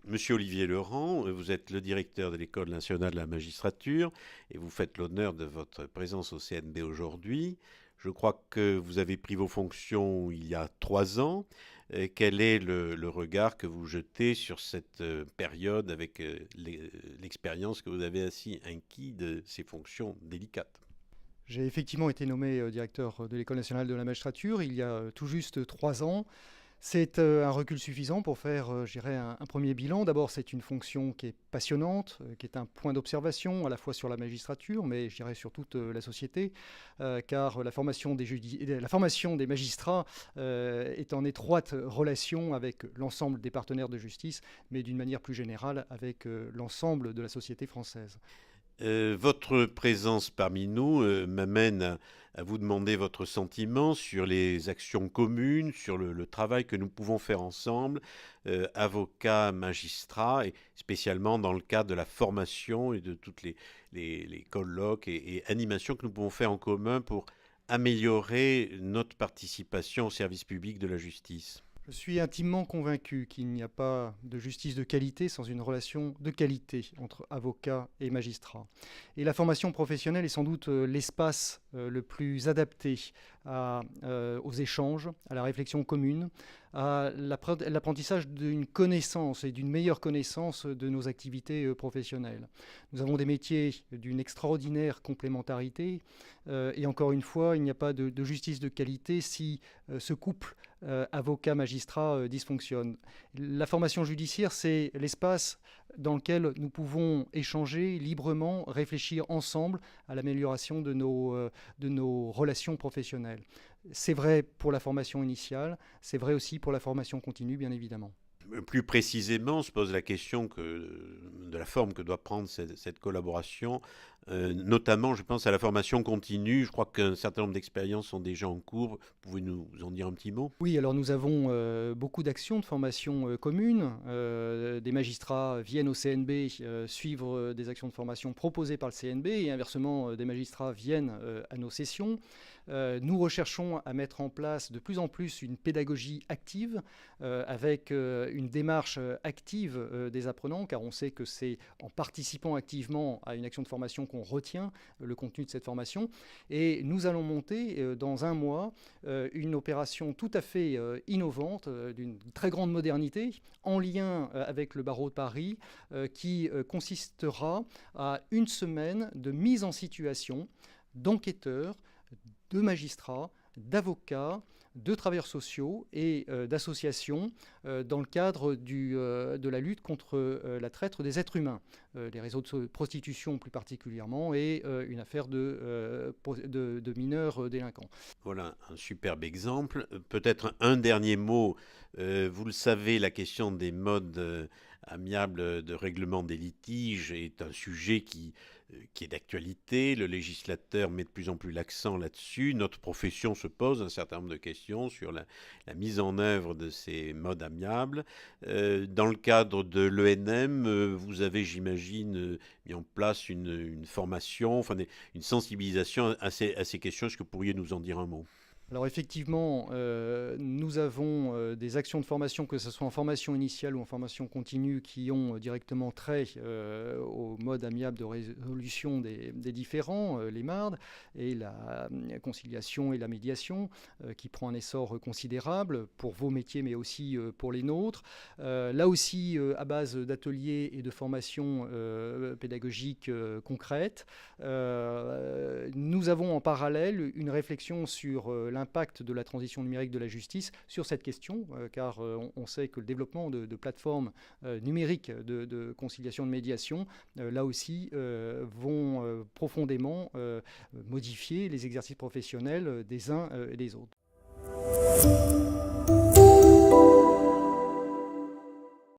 Monsieur Olivier Leurent, vous êtes le directeur de l'École nationale de la magistrature et vous faites l'honneur de votre présence au CNB aujourd'hui. Je crois que vous avez pris vos fonctions il y a 3 ans. Quel est le regard que vous jetez sur cette période avec l'expérience que vous avez ainsi acquis de ces fonctions délicates? J'ai effectivement été nommé directeur de l'École nationale de la magistrature il y a tout juste 3 ans. C'est un recul suffisant pour faire, je dirais, un premier bilan. D'abord, c'est une fonction qui est passionnante, qui est un point d'observation à la fois sur la magistrature, mais je dirais sur toute la société, car la formation des magistrats est en étroite relation avec l'ensemble des partenaires de justice, mais d'une manière plus générale avec l'ensemble de la société française. Votre présence parmi nous m'amène à vous demander votre sentiment sur les actions communes, sur le travail que nous pouvons faire ensemble, avocats, magistrats, et spécialement dans le cadre de la formation et de toutes les colloques et animations que nous pouvons faire en commun pour améliorer notre participation au service public de la justice. Je suis intimement convaincu qu'il n'y a pas de justice de qualité sans une relation de qualité entre avocats et magistrats. Et la formation professionnelle est sans doute l'espace le plus adapté aux échanges, à la réflexion commune, à l'apprentissage d'une connaissance et d'une meilleure connaissance de nos activités professionnelles. Nous avons des métiers d'une extraordinaire complémentarité et encore une fois, il n'y a pas de justice de qualité si ce couple avocat-magistrat dysfonctionne. La formation judiciaire, c'est l'espace dans lequel nous pouvons échanger librement, réfléchir ensemble à l'amélioration de nos relations professionnelles. C'est vrai pour la formation initiale, c'est vrai aussi pour la formation continue, bien évidemment. Plus précisément, se pose la question de la forme que doit prendre cette collaboration, notamment, je pense, à la formation continue. Je crois qu'un certain nombre d'expériences sont déjà en cours. Pouvez nous en dire un petit mot? Oui, alors nous avons beaucoup d'actions de formation communes. Des magistrats viennent au CNB suivre des actions de formation proposées par le CNB et inversement, des magistrats viennent à nos sessions. Nous recherchons à mettre en place de plus en plus une pédagogie active avec une démarche active des apprenants, car on sait que c'est en participant activement à une action de formation qu'on retient le contenu de cette formation. Et nous allons monter dans un mois une opération tout à fait innovante, d'une très grande modernité, en lien avec le barreau de Paris, qui consistera à une semaine de mise en situation d'enquêteurs, de magistrats, d'avocats, de travailleurs sociaux et d'associations dans le cadre de la lutte contre la traite des êtres humains, les réseaux de prostitution plus particulièrement et une affaire de mineurs délinquants. Voilà un superbe exemple. Peut-être un dernier mot. Vous le savez, la question des modes amiables de règlement des litiges est un sujet qui est d'actualité. Le législateur met de plus en plus l'accent là-dessus. Notre profession se pose un certain nombre de questions sur la mise en œuvre de ces modes amiables. Dans le cadre de l'ENM, vous avez, j'imagine, mis en place une formation, enfin une sensibilisation à ces questions. Est-ce que vous pourriez nous en dire un mot? Alors effectivement, nous avons des actions de formation, que ce soit en formation initiale ou en formation continue, qui ont directement trait au mode amiable de résolution des différends, les MARD, et la conciliation et la médiation, qui prend un essor considérable pour vos métiers, mais aussi pour les nôtres. Là aussi, à base d'ateliers et de formations pédagogiques concrètes. Nous avons en parallèle une réflexion sur l'impact de la transition numérique de la justice sur cette question, car on sait que le développement de plateformes numériques de conciliation, de médiation, là aussi, vont profondément modifier les exercices professionnels des uns et des autres.